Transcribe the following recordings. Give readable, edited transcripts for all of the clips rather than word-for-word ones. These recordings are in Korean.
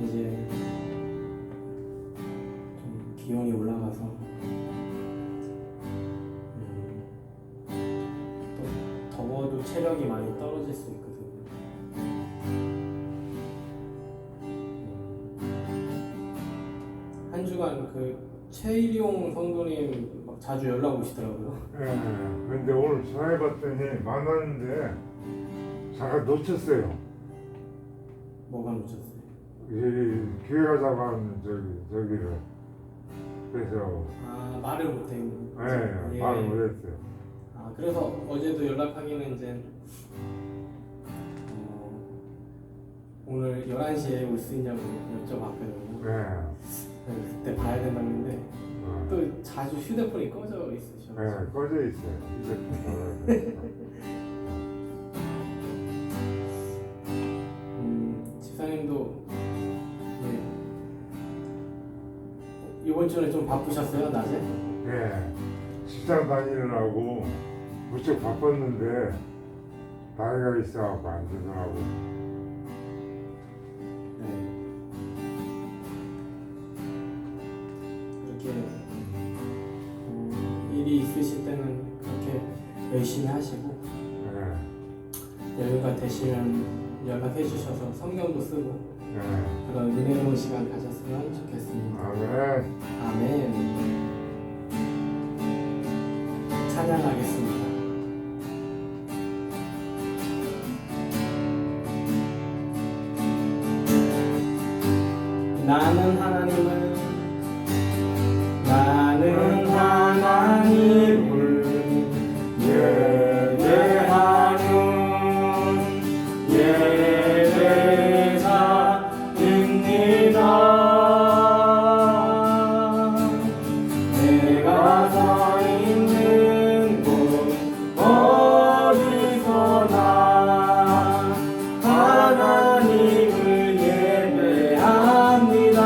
이제 좀 기온이 올라가서 또 더워도 체력이 많이 떨어질 수 있거든요. 한 주간 그 최일용 성도님 막 자주 연락 오시더라고요. 예, 근데 오늘 전화해봤더니 만났는데 잠깐 놓쳤어요. 뭐가 놓쳤어요? 이 기회가 잡았는 저기를. 그래서 말을 못해요. 예, 말을 못했어요. 그래서 어제도 연락하기는 이제 오늘 11시에 올 수 있냐고 여쭤봤거든요. 그때 봐야 된다고 했는데 또 자주 휴대폰이 꺼져 있으셔. 꺼져 있어요. 집사님도 이번 주는 좀 바쁘셨어요, 낮에? 네, 직장 다니느라고 무척 바빴는데 나이가 있어갖고 안 되더라고. 이렇게 일이 있으실 때는 그렇게 열심히 하시고 여유가 되시면 연락해 주셔서 성경도 쓰고 그런 은혜로운 시간 가졌으면 좋겠습니다. 아멘. 찬양하겠습니다. 나는 하나님을 예배하는 예배자입니다. 내가 서 있는 곳 어디서나 하나님을 예배합니다.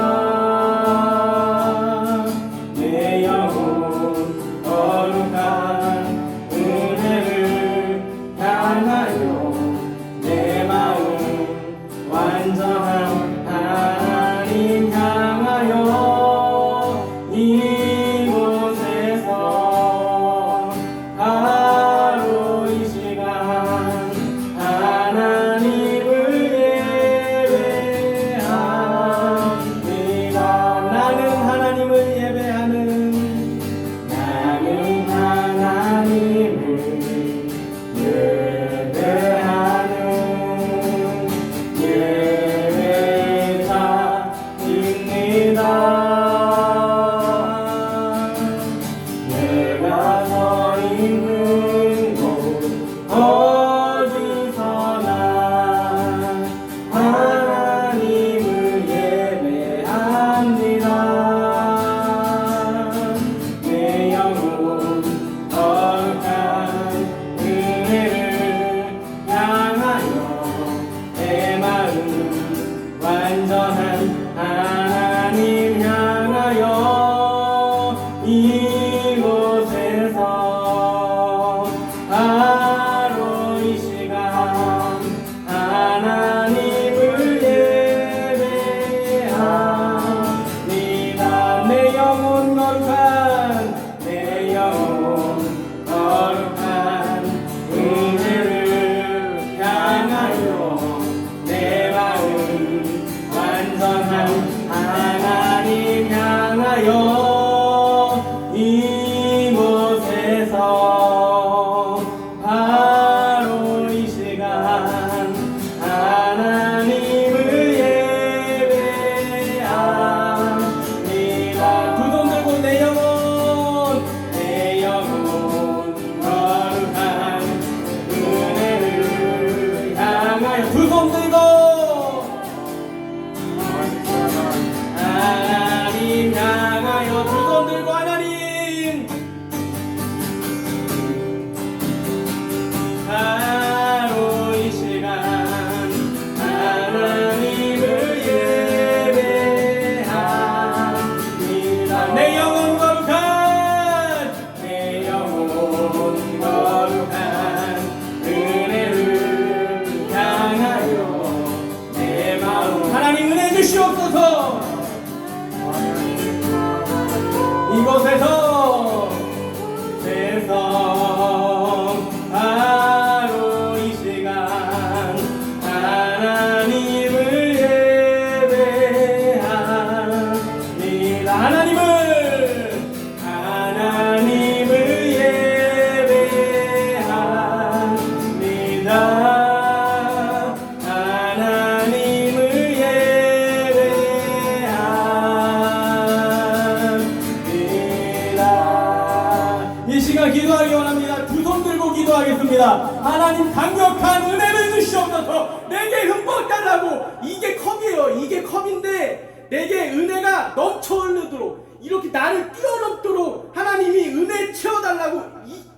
하나님 강력한 은혜를 주시옵소서. 내게 흠뻑 달라고. 이게 컵이에요. 이게 컵인데 내게 은혜가 넘쳐 흐르도록, 이렇게 나를 뛰어넘도록 하나님이 은혜 채워달라고,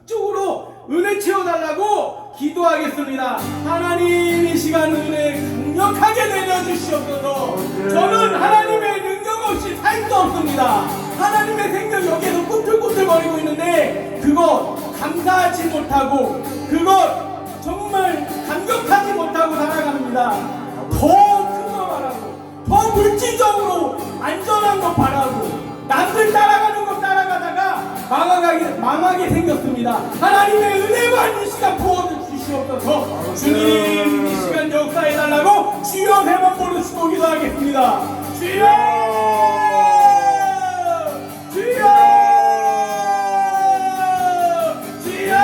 이쪽으로 은혜 채워달라고 기도하겠습니다. 하나님 이 시간 은혜 강력하게 내려주시옵소서. 저는 하나님의 능력 없이 살 수 없습니다. 하나님의 생명 여기에서 꿈틀꿈틀거리고 있는데 그거 감사하지 못하고, 그거 정말 감격하지 못하고 살아갑니다. 더 큰 거 바라고, 더 물질적으로 안전한 거 바라고, 남들 따라가는 거 따라가다가 망하게 생겼습니다. 하나님의 은혜만 이 시간 부어주시옵소서. 주님 이 시간 역사해달라고 주여 세 번 부르시고 기도하겠습니다. 주여, 주여, 주여.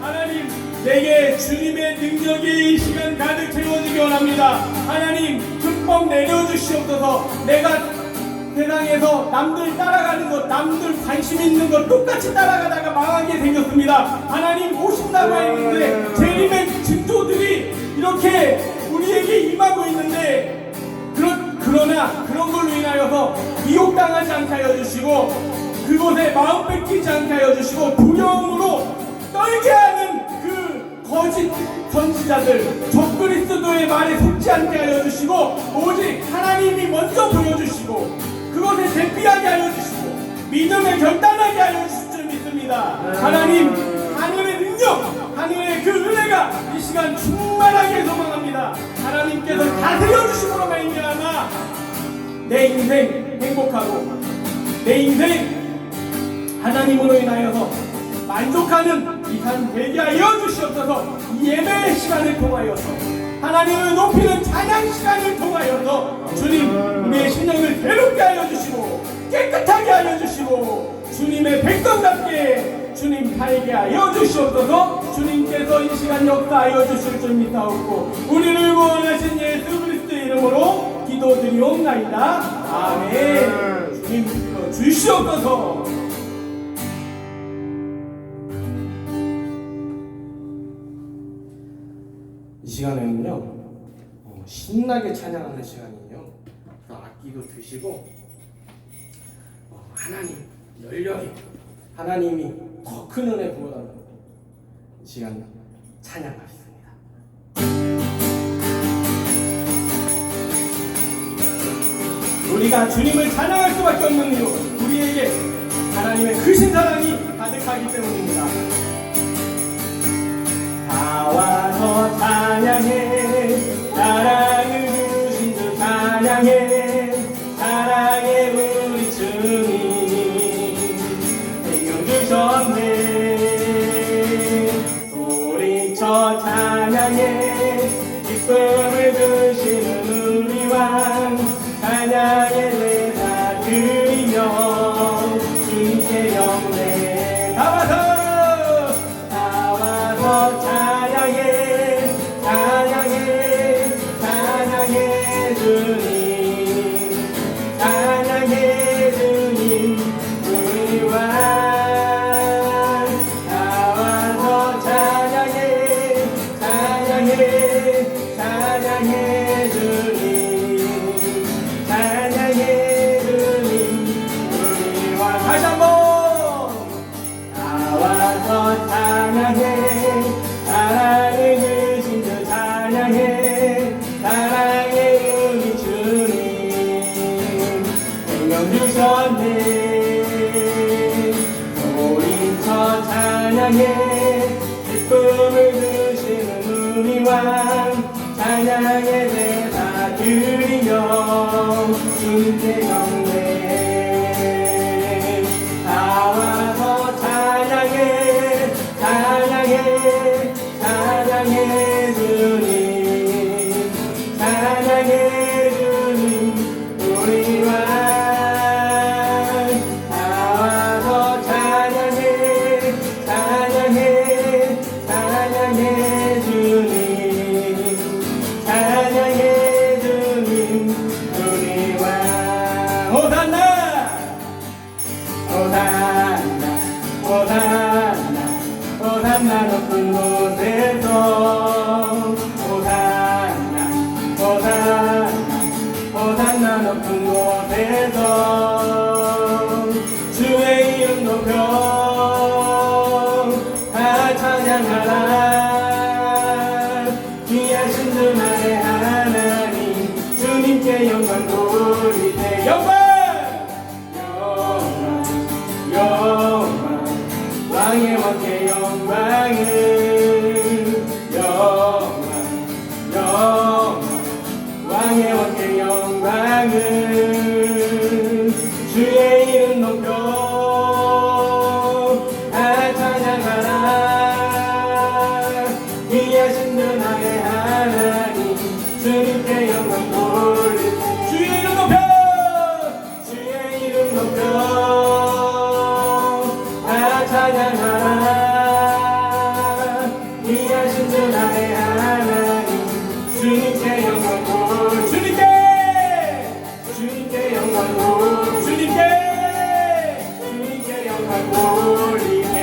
하나님, 내게 주님의 능력이 이 시간 가득 채워지기 원합니다. 하나님 흠뻑 내려주시옵소서. 내가 세상에서 남들 따라가는 것, 남들 관심 있는 것 똑같이 따라가다가 망하게 생겼습니다. 하나님 오신다고 했는데 재림의 징조들이 이렇게 우리에게 임하고 있는데, 그러나 그런 걸로 인하여서 미혹당하지 않게 하여 주시고, 그곳에 마음 뺏기지 않게 하여 주시고, 두려움으로 떨게 하는 그 거짓 선지자들, 적그리스도의 말에 속지 않게 하여 주시고, 오직 하나님이 먼저 보여주시고 그것에 대피하게 하여 주시고 믿음에 결단하게 하여 주실 줄 믿습니다. 하나님, 하늘의 능력, 하늘의 그 은혜가 이 시간 충만하게 소망합니다. 하나님께서 다스려 주심으로 말미암아 내 인생 행복하고, 내 인생 하나님으로 인하여서 만족하는 이 삶 되게 하여 주시옵소서. 이 예배의 시간을 통하여서, 하나님을 높이는 찬양 시간을 통하여서 주님 우리의 신령을 새롭게 하여 주시고 깨끗하게 하여 주시고 주님의 백성답게 주님 살게 하여 주시옵소서. 주님께서 이 시간 역사하여 주실 줄 믿사옵고 우리를 구원하신 예수 그리스도의 이름으로 기도드리옵나이다. 아멘. 주님 믿어 주시옵소서. 이 시간에는요, 신나게 찬양하는 시간이에요. 그래서 악기도 드시고 하나님 열렬히, 하나님이 더 큰 은혜 부어달라고 이 시간 찬양하겠습니다. 우리가 주님을 찬양할 수밖에 없는 이유, 우리에게 하나님의 크신 사랑이 가득하기 때문입니다. 다 와서 찬양해, 사랑을 주신 주 찬양해, 사랑해 우리 주님 생명 주셨네. 소리쳐 찬양해, 기쁨을 주시는 우리 왕 찬양의 내다 드리며 주님께 영광. 다 와서 찬양해, 찬양해, 찬양해 주님, 찬양해 주님 우리 왕. 다 와서 찬양해, 찬양해, 찬양해 주님, 찬양해 주님 우리 왕. 다시 한번. 다 와서 찬양해, 사랑을 주신 주 찬양해, 사랑해 우리 주님 생명 주셨네. 소리쳐 찬양해, 기쁨을 주시는 우리 왕 찬양의 내다 드리며 주님께 영광. 다 와서 찬양해, 찬양해, 찬양해 주님, 찬양해 주님 우리 왕. 다 와서 찬양해, 찬양해, 찬양해 주님, 찬양해 주님 우리 왕. 호산나, 호산나, 호산나, 호산나. 낮은 곳에서 주의 이름 높여 다 찬양하라. 귀하신 주 나의 하나님 주님께 영광 돌리세. 영광 영광 왕의 왕께 영광을 영광 왕의 왕께 영광을 주의 이름 높여 다 찬양하라. 귀하신 주 나의 하나님 주님께 영광 돌리. 주의 이름 높여 주의 이름 높여 다 찬양하라. 귀하신 주 나의 하나님 주님께 영광 돌리. 주님께 영광 돌리. 주님께 영광 돌리네.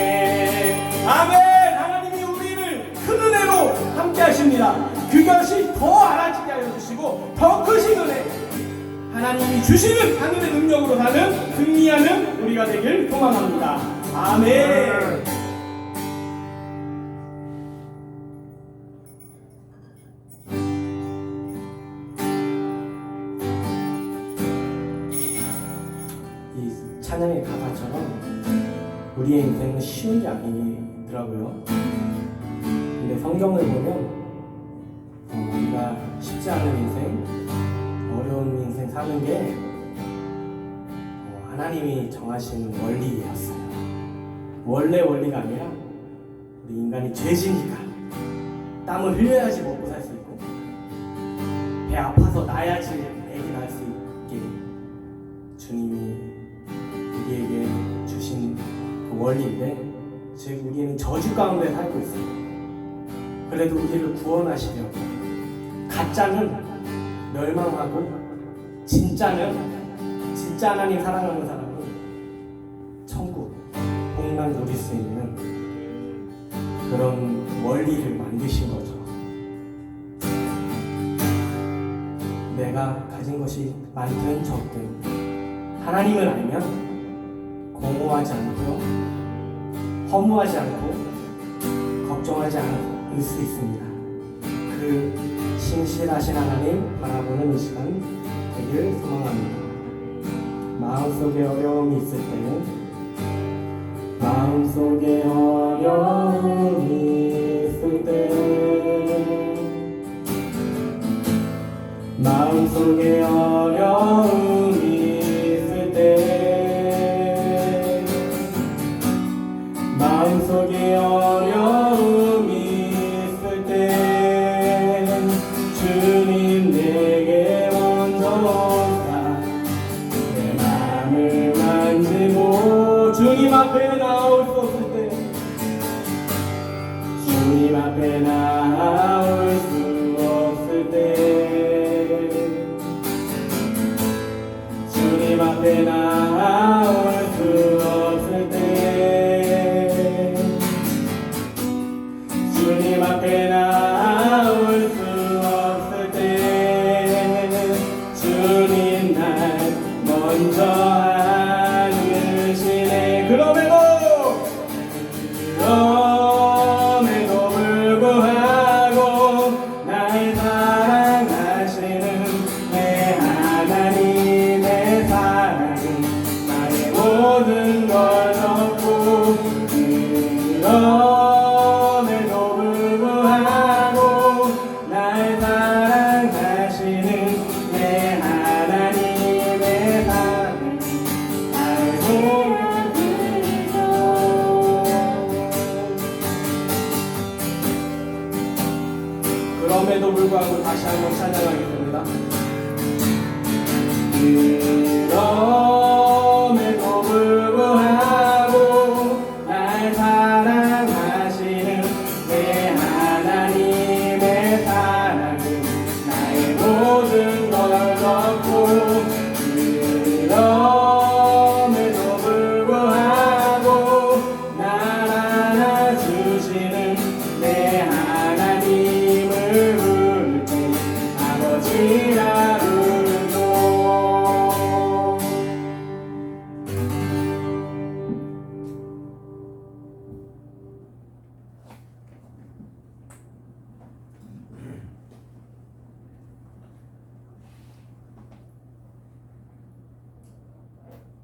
아멘. 하나님이 우리를 큰 은혜로 함께 하십니다. 그것이 더 알아지게 하여 주시고 더 크신 은혜, 하나님이 주시는 하늘의 능력으로 사는 승리하는 우리가 되길 소망합니다. 아멘. 이 찬양의 가사처럼 우리의 인생은 쉬운 게 아니더라고요. 근데 성경을 보면 우리가 쉽지 않은 인생, 어려운 인생 사는 게 하나님이 정하신 원리였어요. 원래 원리가 아니라 우리 인간이 죄지니까 땀을 흘려야지 먹고 살 수 있고, 배 아파서 나야지 애기 낳을 수 있게 주님이 우리에게 주신 그 원리인데, 즉 우리는 저주 가운데 살고 있어요. 그래도 우리를 구원하시려고 가짜는 멸망하고 진짜 하나님 사랑하는 사람은 천국 복만 누릴 수 있는 그런 원리를 만드신 거죠. 내가 가진 것이 많든 적든 하나님을 알면 공허하지 않고요, 허무하지 않고 걱정하지 않을 수 있습니다. 그 신실하신 하나님 바라보는 이 시간 되길 소망합니다. 마음속에 어려움이 있을 때는, 마음속에 어려움이 있을 때, 마음속에 어려움이 있을 때, 마음속에 어려움이 있을 때 주님 내게 먼저 오사 내 맘을 만지고, 주님 앞에 나올 수 없을 때, 주님 앞에 나올 수 없을 때, 주님 앞에 나올 수 없을 때, 주님 앞에 나올 수 없을 때 주님 날 먼저 안으시네. 그럼에도 불구하고 날 사랑하시는 내 하나님의 사랑은 나의 모든 걸 덮고, 그럼에도 불구하고 날 사랑하시는 내 하나님의 사랑은 알고 그럼에도 불구하고 다시 한번 찬양하겠습니다. 그럼에도 불구하고 날 사랑하시는 내 하나님의 사랑은 나의 모든 걸 덮고, 그럼에도 불구하고 날 안아주시는 내 하나님을 부를 때 아버지라 부르고,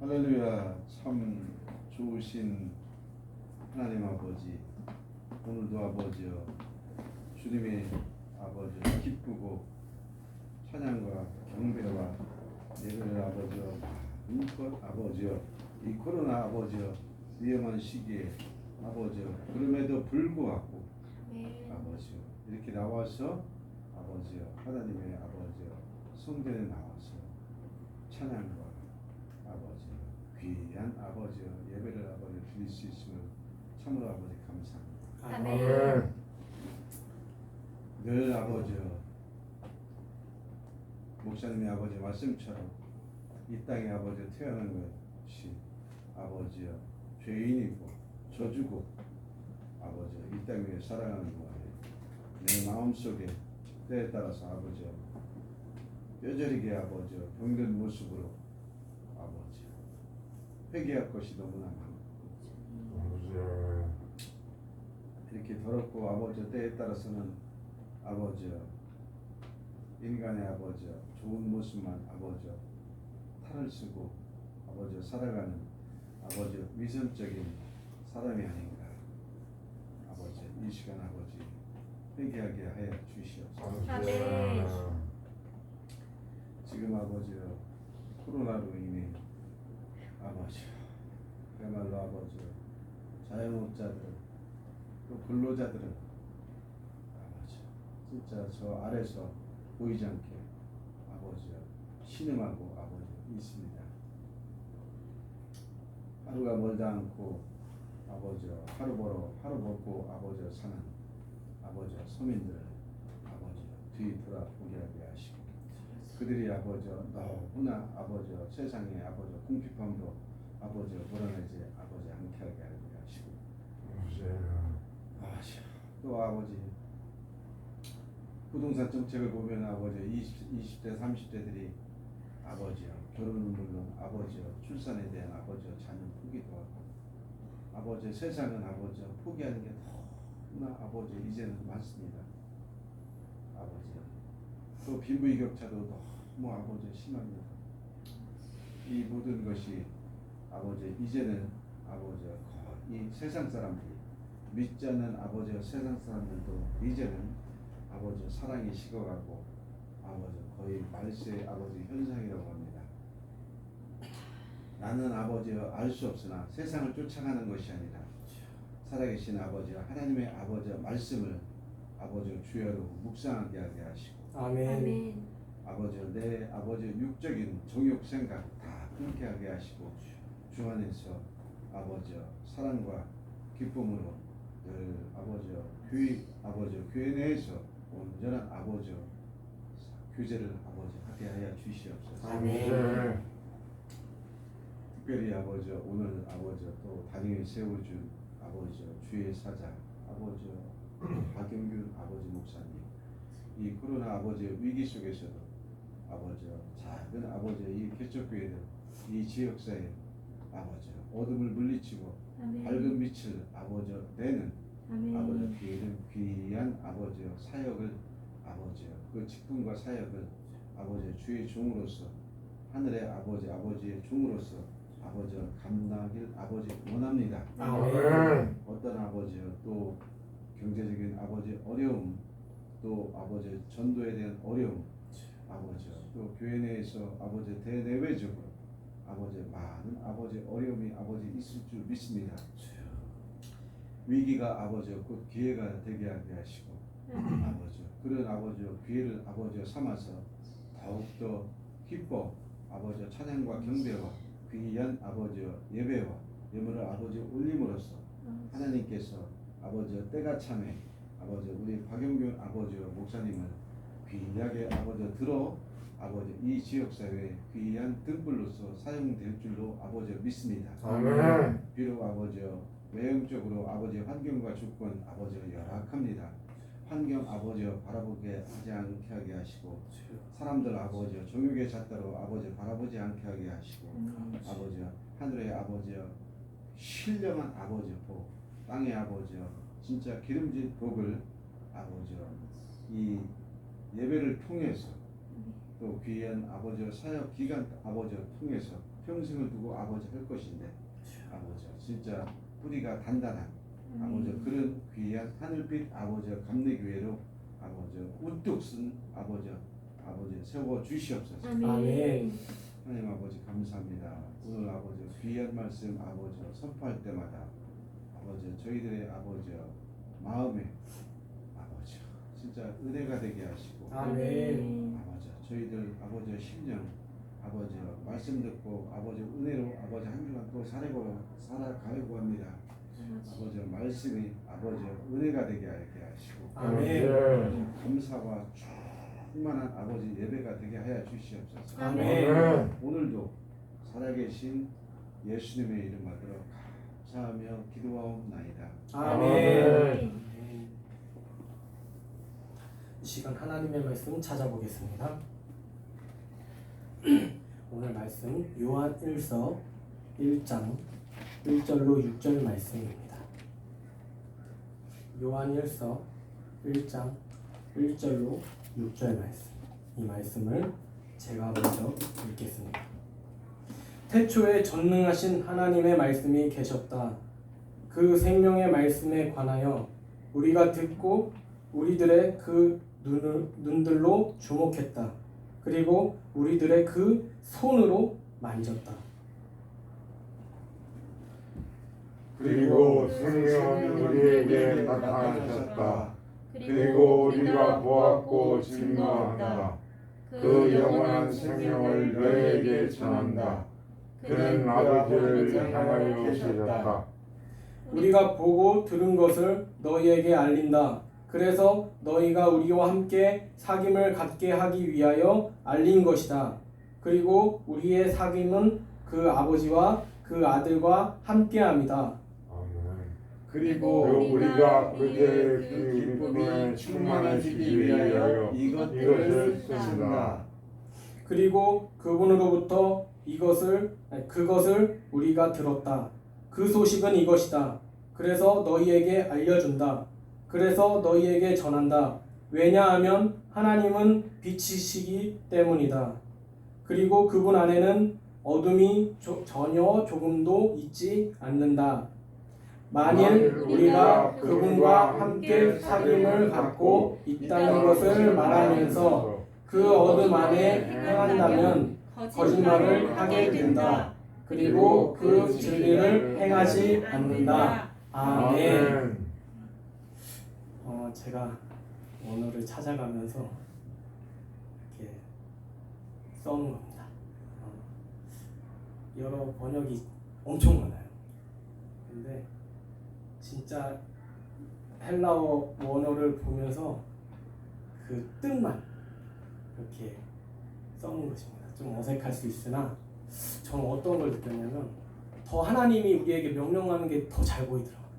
할렐루야. 참 좋으신 하나님 아버지, 오늘도 아버지여 주님의 아버지 기쁘고 찬양과 경배와 예배를 아버지여 마음껏 아버지여 이 코로나 아버지여 위험한 시기에 아버지여 그럼에도 불구하고 아버지여 이렇게 나와서 아버지여 하나님의 아버지여 성전에 나와서 찬양과 아버지 귀한 아버지여 예배를 아버지 드릴 수 있음을 참으로 아버지 감사합니다. 아멘. 늘 아버지여 목사님의 아버지 말씀처럼 이 땅에 아버지 태어난 것이 아버지여 죄인이고 저주고 아버지여 이 땅 위에 살아가는 동안에 내 마음속에 때에 따라서 아버지여 뼈저리게 아버지여 병든 모습으로 아버지여 회개할 것이 너무나 많고 아버지야. 이렇게 더럽고 아버지여 때에 따라서는 아버지여 인간의 아버지여 좋은 모습만 아버지여 탈을 쓰고 아버지여 살아가는 아버지여 위선적인 사람이 아닌가. 아버지 이 시간 아버지 회개하게 하여 주시옵소서. 아버지야. 지금 아버지여 코로나로 인해 아버지여 그야말로 아버지여 자영업자들 또 근로자들은 아버지 진짜 저 아래서 보이지 않게 아버지여 신음하고 아버지 있습니다. 하루가 멀다 않고 아버지여 하루 벌어 하루 먹고 아버지여 사는 아버지여 서민들 아버지여 뒤 돌아보게 하게 하시고 그들이 아버지여 너무나 아버지여 세상에 아버지여 궁핍함으로 아버지여 몰아내지 아버지 않게 하게 하시고 아버지야. 아버지 또 아버지 부동산 정책을 보면 아버지 20대 30대들이 아버지요 결혼은 물론 아버지요 출산에 대한 아버지요 자녀 포기도 하고 아버지 세상은 아버지요 포기하는 게 너무나 아버지 이제는 많습니다. 아버지요 또 빈부격차도 너무 아버지 심합니다. 이 모든 것이 아버지 이제는 아버지요 이 세상 사람들이 믿지 않는 아버지요 세상 사람들도 이제는 아버지 사랑이 식어가고 아버지 거의 말세 아버지 현상이라고 합니다. 나는 아버지여 알 수 없으나 세상을 쫓아가는 것이 아니라 살아계신 아버지여 하나님의 아버지여 말씀을 아버지여 주야로 묵상하게 하게 하시고 아멘. 아버지여 내 아버지여 육적인 정욕 생각 다 끊게 하게 하시고 주 안에서 아버지여 사랑과 기쁨으로 늘 아버지여 교회 내에서 온전한 아버지여 교제를 아버지 하게 하여 주시옵소서. 아멘. 특별히 아버지여 오늘 아버지여 또 다리에 세워준 아버지여 주의 사자 아버지여 박영균 아버지 목사님 이 코로나 아버지의 위기 속에서도 아버지여 작은 아버지여 이 개척교회들 이 지역사회 아버지여 어둠을 물리치고 밝은 빛을 아버지여 내는 아버지여 귀한 아버지여 사역을 아버지여 그 직분과 사역을 아버지여 주의 종으로서 하늘의 아버지의 종으로서 아버지여 감당하길 아버지 원합니다. 아멘. 어떤 아버지여 또 경제적인 아버지 어려움 또 아버지 전도에 대한 어려움 아버지여 또 교회 내에서 아버지 대내외적으로 아버지 많은 아버지 어려움이 아버지 있을 줄 믿습니다. 위기가 아버지여 곧 기회가 되게 하게 하시고 아버지여 그런 아버지여 기회를 아버지여 삼아서 더욱더 기뻐 아버지여 찬양과 경배와 귀한 아버지여 예배와 예물을 아버지여 올림으로써 하나님께서 아버지여 때가 참에 아버지 우리 박영균 아버지여 목사님을 귀하게 아버지여 들어 아버지 이 지역사회에 귀한 등불로서 사용될 줄로 아버지여 믿습니다. 아멘. 비록 아버지여 외형적으로 아버지의 환경과 조건 아버지여 열악합니다. 환경 아버지여 바라보게 하지 않게 하게 하시고 사람들 아버지여 정욕의 잣대로 아버지 바라보지 않게 하게 하시고 아버지여 하늘의 아버지여 신령한 아버지여 복 땅의 아버지여 진짜 기름진 복을 아버지여 이 예배를 통해서 또 귀한 아버지여 사역 기간 아버지여 통해서 평생을 두고 아버지 할 것인데 아버지 진짜 뿌리가 단단한 아버지 그런 귀한 하늘빛 아버지 감리교회로 아버지 우뚝 쓴 아버지 세워 주시옵소서. 아멘. 하나님 아버지 감사합니다. 오늘 아버지 귀한 말씀 아버지 선포할 때마다 아버지 저희들의 아버지 마음에 아버지 진짜 은혜가 되게 하시고 아멘. 아버지 저희들 아버지 심령 아버지 말씀 듣고 아버지 은혜로 아버지 한 주간 또 살아가려고 합니다. 아버지 말씀이 아버지 은혜가 되게 하시고 아멘. 감사와 충만한 아버지 예배가 되게 하여 주시옵소서. 아멘. 오늘도 살아계신 예수님의 이름 받들어 감사하며 기도하옵나이다. 아멘. 이 시간 하나님의 말씀 찾아보겠습니다. 오늘 말씀 요한 1서 1장 1절로 6절 말씀입니다. 요한 1서 1장 1절로 6절 말씀. 이 말씀을 제가 먼저 읽겠습니다. 태초에 전능하신 하나님의 말씀이 계셨다. 그 생명의 말씀에 관하여 우리가 듣고 우리들의 그 눈들로 주목했다. 그리고 우리들의 그 손으로 만졌다. 그리고 성령은 우리에게 나타나셨다. 그리고 우리가 보았고 증거한다. 그 영원한 생명을 너희에게 전한다. 그는 아버지를 향하여 오셨다. 우리가 보고 들은 것을 너희에게 알린다. 그래서 너희가 우리와 함께 사귐을 갖게 하기 위하여 알린 것이다. 그리고 우리의 사귐은 그 아버지와 그 아들과 함께함이다. 그리고 우리가 그의 그 기쁨에 충만해지기 위하여 이것을 쓴다. 그리고 그분으로부터 그것을 우리가 들었다. 그 소식은 이것이다. 그래서 너희에게 알려준다. 그래서 너희에게 전한다. 왜냐하면 하나님은 빛이시기 때문이다. 그리고 그분 안에는 어둠이 전혀 조금도 있지 않는다. 만일 우리가 그분과 함께 사귐을 갖고 있다는 것을 말하면서 그 어둠 안에 행한다면 거짓말을 하게 된다. 그리고 그 진리를 행하지 않는다. 아멘. 제가 원어를 찾아가면서 이렇게 써온 겁니다. 여러 번역이 엄청 많아요. 근데 진짜 헬라어 원어를 보면서 그 뜻만 이렇게 써놓은 것입니다. 좀 어색할 수 있으나 저는 어떤 걸 느꼈냐면 더 하나님이 우리에게 명령하는 게 더 잘 보이더라고요.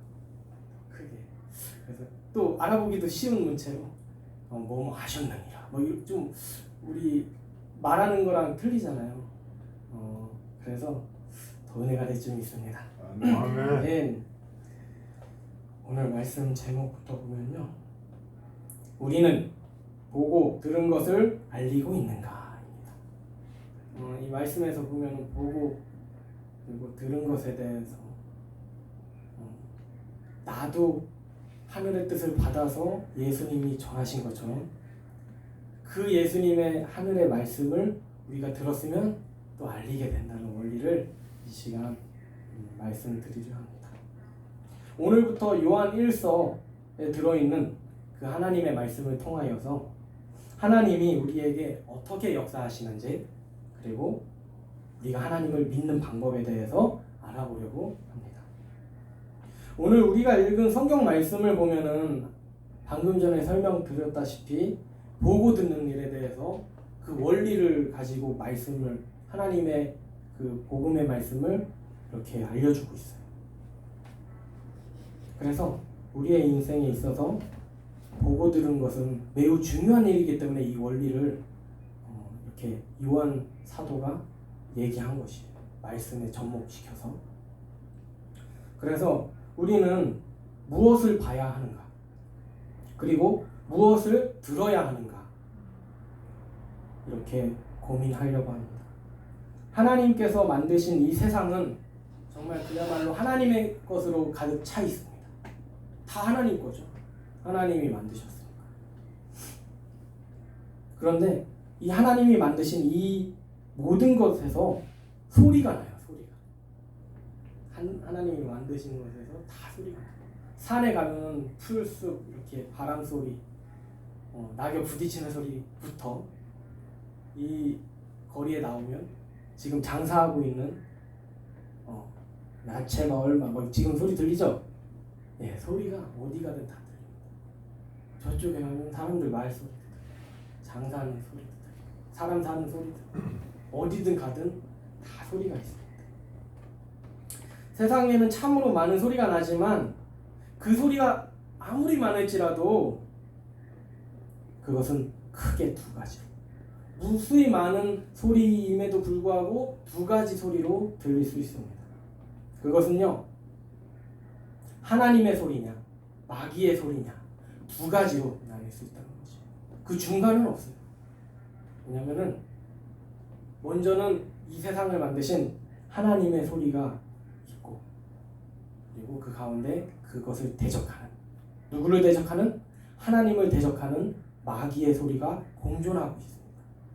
크게. 그래서 또 알아보기도 쉬운 문체로 뭐뭐 하셨느니라. 좀 우리 말하는 거랑 틀리잖아요. 그래서 더 은혜가 될 좀 있습니다. 아멘. 오늘 말씀 제목부터 보면요. 우리는 보고 들은 것을 알리고 있는가? 입니다. 이 말씀에서 보면 보고 그리고 들은 것에 대해서 나도 하늘의 뜻을 받아서 예수님이 전하신 것처럼 그 예수님의 하늘의 말씀을 우리가 들었으면 또 알리게 된다는 원리를 이 시간 말씀드리려 합니다. 오늘부터 요한 1서에 들어있는 그 하나님의 말씀을 통하여서 하나님이 우리에게 어떻게 역사하시는지 그리고 우리가 하나님을 믿는 방법에 대해서 알아보려고 합니다. 오늘 우리가 읽은 성경 말씀을 보면은 방금 전에 설명드렸다시피 보고 듣는 일에 대해서 그 원리를 가지고 말씀을 하나님의 그 복음의 말씀을 이렇게 알려주고 있어요. 그래서 우리의 인생에 있어서 보고 들은 것은 매우 중요한 일이기 때문에 이 원리를 이렇게 요한 사도가 얘기한 것이에요. 말씀에 접목시켜서. 그래서 우리는 무엇을 봐야 하는가? 그리고 무엇을 들어야 하는가? 이렇게 고민하려고 합니다. 하나님께서 만드신 이 세상은 정말 그야말로 하나님의 것으로 가득 차 있습니다. 다 하나님 거죠. 하나님이 만드셨으니까. 그런데 이 하나님이 만드신 이 모든 것에서 소리가 나요. 소리가. 하나님이 만드신 것에서 다 소리가 나요. 산에 가면 풀숲 이렇게 바람 소리, 낙엽 부딪히는 소리부터 이 거리에 나오면 지금 장사하고 있는 야채가 얼마 뭐 지금 소리 들리죠? 예, 소리가 어디 가든 다 들립니다. 저쪽에 가면 사람들 말소리 들려요. 장사하는 소리 들려요. 사람 사는 소리 들려요. 어디든 가든 다 소리가 있습니다. 세상에는 참으로 많은 소리가 나지만 그 소리가 아무리 많을지라도 그것은 크게 두 가지로, 무수히 많은 소리임에도 불구하고 두 가지 소리로 들릴 수 있습니다. 그것은요, 하나님의 소리냐 마귀의 소리냐 두 가지로 나뉠 수 있다는 거죠. 그 중간은 없어요. 왜냐하면 먼저는 이 세상을 만드신 하나님의 소리가 있고, 그리고 그 가운데 그것을 대적하는, 누구를 대적하는? 하나님을 대적하는 마귀의 소리가 공존하고 있습니다.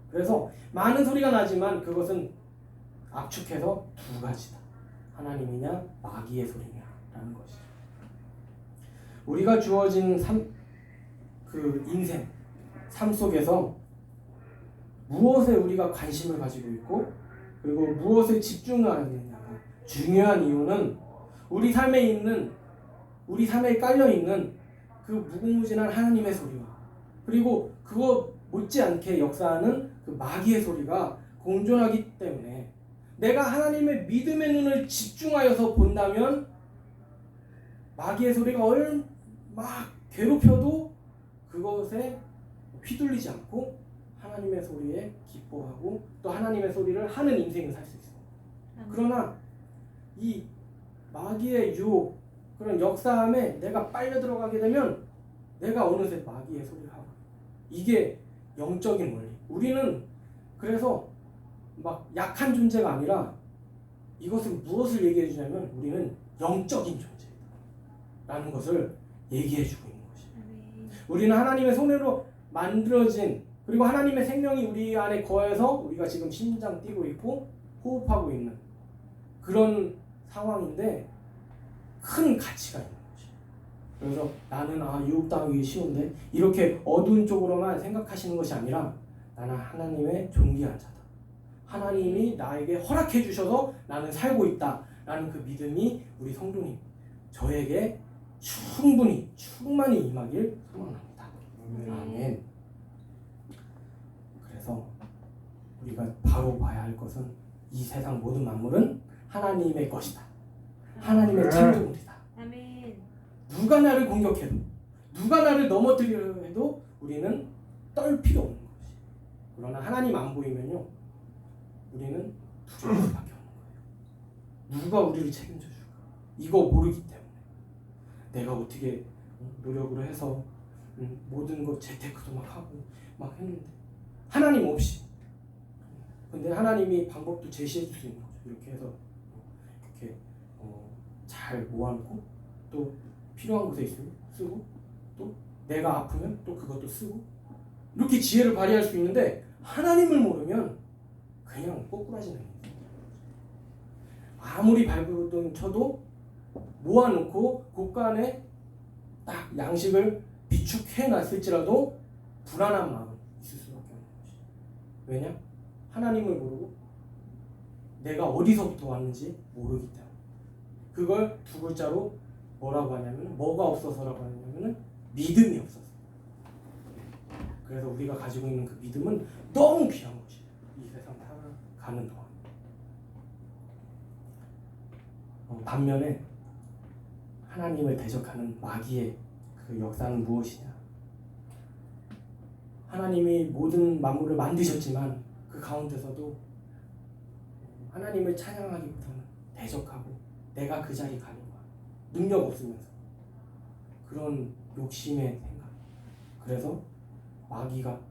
그래서 많은 소리가 나지만 그것은 압축해서 두 가지다. 하나님이냐 마귀의 소리냐라는 것이죠. 우리가 주어진 인생, 삶 속에서 무엇에 우리가 관심을 가지고 있고 그리고 무엇에 집중하느냐가 중요한 이유는 우리 삶에 깔려있는 그 무궁무진한 하나님의 소리와 그리고 그거 못지않게 역사하는 그 마귀의 소리가 공존하기 때문에, 내가 하나님의 믿음의 눈을 집중하여서 본다면 마귀의 소리가 막 괴롭혀도 그것에 휘둘리지 않고 하나님의 소리에 기뻐하고 또 하나님의 소리를 하는 인생을 살 수 있습니다. 그러나 이 마귀의 유혹, 그런 역사함에 내가 빨려 들어가게 되면 내가 어느새 마귀의 소리를 하고, 이게 영적인 원리. 우리는 그래서 막 약한 존재가 아니라 이것은 무엇을 얘기해 주냐면 우리는 영적인 존재다 라는 것을 얘기해 주고 있는 것입니다. 우리는 하나님의 손으로 만들어진, 그리고 하나님의 생명이 우리 안에 거해서 우리가 지금 심장 뛰고 있고 호흡하고 있는 그런 상황인데 큰 가치가 있는 거죠. 그래서 나는 유혹당하기 쉬운데 이렇게 어두운 쪽으로만 생각하시는 것이 아니라 나는 하나님의 존귀한 자다. 하나님이 나에게 허락해 주셔서 나는 살고 있다 라는 그 믿음이 우리 성도님 저에게 충만히 임하길 소망합니다. 아멘. 그래서 우리가 바로 봐야 할 것은 이 세상 모든 만물은 하나님의 것이다. 하나님의 창조물이다. 아멘. 누가 나를 공격해도, 누가 나를 넘어뜨리려 해도 우리는 떨 필요 없는 것이. 그러나 하나님 안 보이면요, 우리는 두려울 수밖에 없는 거예요. 누가 우리를 책임져 줄까? 이거 모르기 때문에 내가 어떻게 노력을 해서 모든 것 재테크도 막 하고 막 했는데 하나님 없이. 근데 하나님이 방법도 제시해 줄 수 있는 거죠. 이렇게 해서 이렇게 잘 모아놓고 또 필요한 곳에 있으면 쓰고, 또 내가 아프면 또 그것도 쓰고, 이렇게 지혜를 발휘할 수 있는데 하나님을 모르면 그냥 꼬꾸라지는 거예요. 아무리 발버둥 쳐도 모아놓고 곳간에 딱 양식을 비축해 놨을지라도 불안한 마음이 있을 수밖에 없는 것이죠. 왜냐? 하나님을 모르고 내가 어디서부터 왔는지 모르기 때문에. 그걸 두 글자로 뭐라고 하냐면, 뭐가 없어서라고 하냐면 믿음이 없어서. 그래서 우리가 가지고 있는 그 믿음은 너무 귀한 것이에요. 이 세상 살아가는 동안. 반면에 하나님을 대적하는 마귀의 그 역사는 무엇이냐? 하나님이 모든 만물을 만드셨지만 그 가운데서도 하나님을 찬양하기보다는 대적하고 내가 그 자리 가는 거야. 능력 없으면서. 그런 욕심의 생각. 그래서 마귀가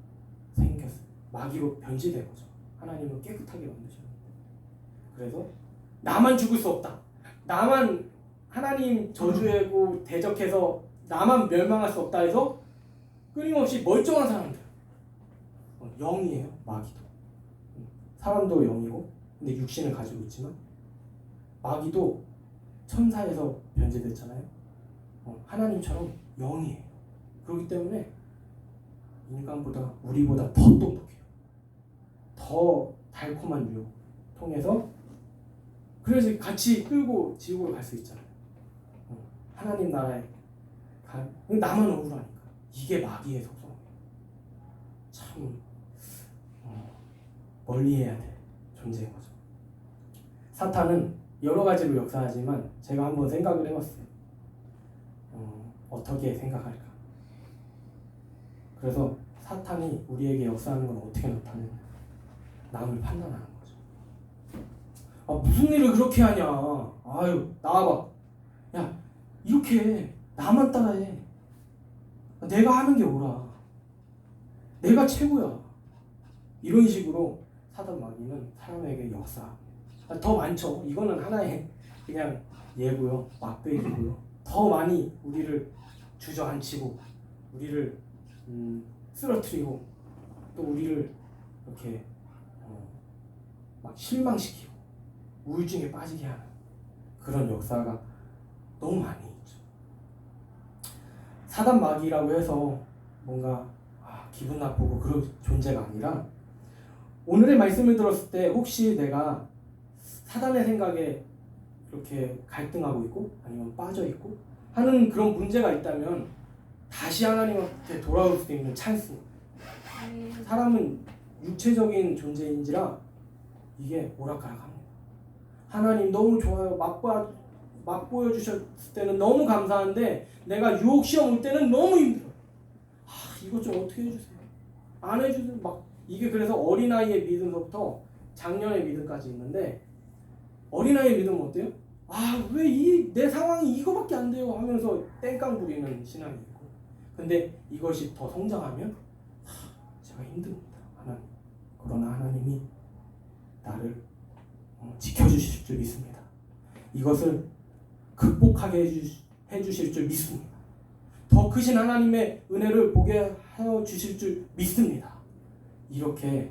생겼어요. 마귀로 변질된 거죠. 하나님은 깨끗하게 만드셨는데. 그래서 나만 죽을 수 없다. 나만 하나님 저주하고 대적해서 나만 멸망할 수 없다 해서 끊임없이 멀쩡한 사람들. 영이에요. 마귀도. 사람도 영이고 근데 육신을 가지고 있지만 마귀도 천사에서 변제됐잖아요. 하나님처럼 영이에요. 그렇기 때문에 인간보다 우리보다 더 똑똑해요. 더 달콤한 유혹 통해서 그래서 같이 끌고 지옥으로 갈 수 있잖아요. 하나님 나라에 나만 억울하니까 이게 마귀의 속성이에요. 참 멀리해야 될 존재인 거죠. 사탄은 여러 가지로 역사하지만 제가 한번 생각을 해봤어요. 어떻게 생각할까? 그래서 사탄이 우리에게 역사하는 건 어떻게 나타내냐? 남을 판단하는 거죠. 아, 무슨 일을 그렇게 하냐? 아유, 나와봐. 야, 이렇게 나만 따라해. 내가 하는 게 옳아. 내가 최고야. 이런 식으로 사단 마귀는 사람에게 역사. 더 많죠. 이거는 하나의 그냥 예고요, 막대기고요. 더 많이 우리를 주저앉히고, 우리를 쓰러뜨리고, 또 우리를 이렇게 막 실망시키고 우울증에 빠지게 하는 그런 역사가 너무 많이 있죠. 사단 마귀라고 해서 뭔가 기분 나쁘고 그런 존재가 아니라 오늘의 말씀을 들었을 때 혹시 내가 사단의 생각에 이렇게 갈등하고 있고 아니면 빠져 있고 하는 그런 문제가 있다면 다시 하나님한테 돌아올 수 있는 찬스. 사람은 육체적인 존재인지라 이게 오락가락합니다. 하나님 너무 좋아요. 맛보여 주셨을 때는 너무 감사한데 내가 유혹 시험 올 때는 너무 힘들어요. 이것 좀 어떻게 해주세요. 안 해주세요. 막 이게 그래서 어린아이의 믿음부터 장년의 믿음까지 있는데 어린아이의 믿음은 어때요? 왜 내 상황이 이거밖에 안 돼요 하면서 땡깡 부리는 신앙이 있고 근데 이것이 더 성장하면 제가 힘듭니다. 하나님. 그러나 하나님이 나를 지켜주실 줄 믿습니다. 이것을 극복하게 해주실 줄 믿습니다. 더 크신 하나님의 은혜를 보게 하여 주실 줄 믿습니다. 이렇게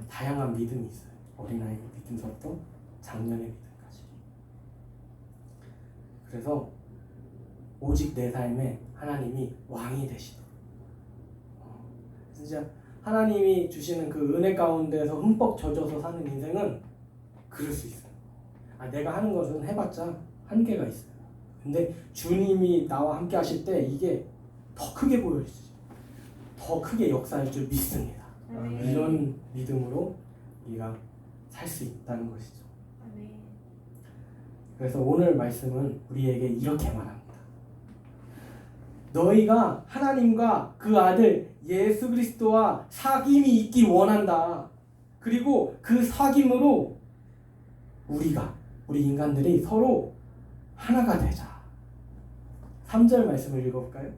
다양한 믿음이 있어요. 어린아이의 믿음부터 장년의 믿음까지. 그래서 오직 내 삶에 하나님이 왕이 되시도록 진짜 하나님이 주시는 그 은혜 가운데서 흠뻑 젖어서 사는 인생은 그럴 수 있어요. 내가 하는 것은 해봤자 한계가 있어요. 근데 주님이 나와 함께 하실 때 이게 더 크게 보여지죠. 더 크게 역사할 줄 믿습니다. 이런 믿음으로 우리가 살 수 있다는 것이죠. 그래서 오늘 말씀은 우리에게 이렇게 말합니다. 너희가 하나님과 그 아들 예수 그리스도와 사귐이 있길 원한다. 그리고 그 사귐으로 우리 인간들이 서로 하나가 되자. 3절 말씀을 읽어볼까요?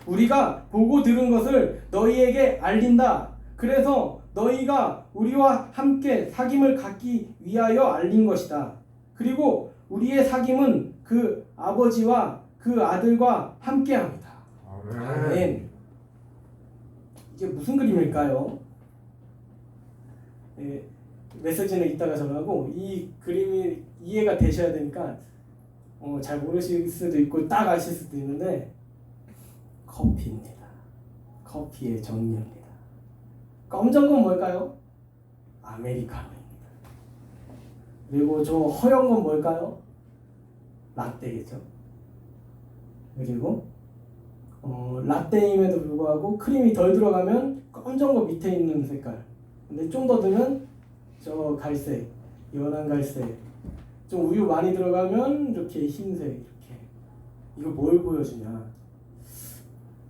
우리가 보고 들은 것을 너희에게 알린다. 그래서 너희가 우리와 함께 사귐을 갖기 위하여 알린 것이다. 그리고 우리의 사귐은 그 아버지와 그 아들과 함께합니다. 아멘. 이게 무슨 그림일까요? 메시지는 이따가 전하고 이 그림이 이해가 되셔야 되니까 잘 모르실 수도 있고 딱 아실 수도 있는데 커피입니다. 커피의 정의입니다. 검정 건 뭘까요? 아메리카노입니다. 그리고 저 허연 건 뭘까요? 라떼겠죠. 그리고 라떼임에도 불구하고 크림이 덜 들어가면 검정 거 밑에 있는 색깔. 근데 좀 더 넣으면 저 갈색, 연한 갈색. 좀 우유 많이 들어가면 이렇게 흰색 이렇게. 이거 뭘 보여주냐?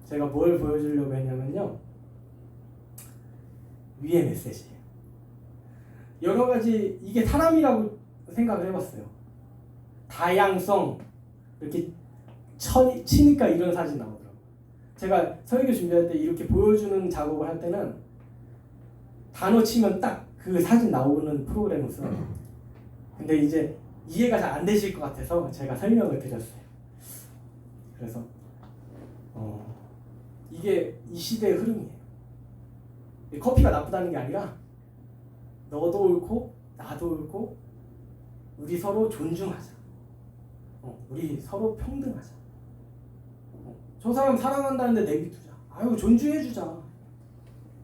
제가 뭘 보여주려고 했냐면요. 위의 메시지예요. 여러 가지 이게 사람이라고 생각을 해봤어요. 다양성 이렇게 치니까 이런 사진 나오더라고요. 제가 설교 준비할 때 이렇게 보여주는 작업을 할 때는 단어 치면 딱 그 사진 나오는 프로그램을 써요. 근데 이제 이해가 잘 안 되실 것 같아서 제가 설명을 드렸어요. 그래서 이게 이 시대의 흐름이에요. 커피가 나쁘다는 게 아니라 너도 옳고 나도 옳고 우리 서로 존중하자. 우리 서로 평등하자. 저 사람 사랑한다는데 내비두자. 아유 존중해주자.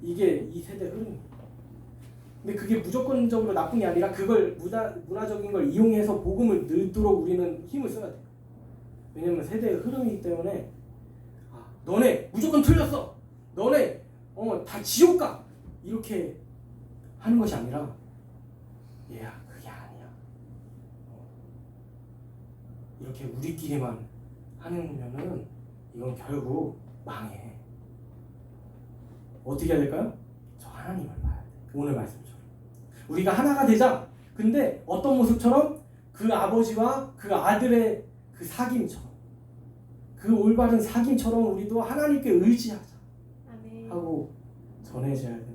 이게 이 세대 흐름이에요. 근데 그게 무조건적으로 나쁜 게 아니라 그걸 문화적인 걸 이용해서 복음을 늘도록 우리는 힘을 써야 돼요. 왜냐면 세대의 흐름이기 때문에 너네 무조건 틀렸어. 너네 다 지옥 가. 이렇게 하는 것이 아니라 얘야 그게 아니야. 이렇게 우리끼리만 하면은 이건 결국 망해. 어떻게 해야 될까요? 저 하나님을 봐야 돼. 오늘 말씀처럼 우리가 하나가 되자. 근데 어떤 모습처럼? 그 아버지와 그 아들의 그 사귐처럼, 그 올바른 사귐처럼 우리도 하나님께 의지하자 아멘. 하고 전해져야 돼.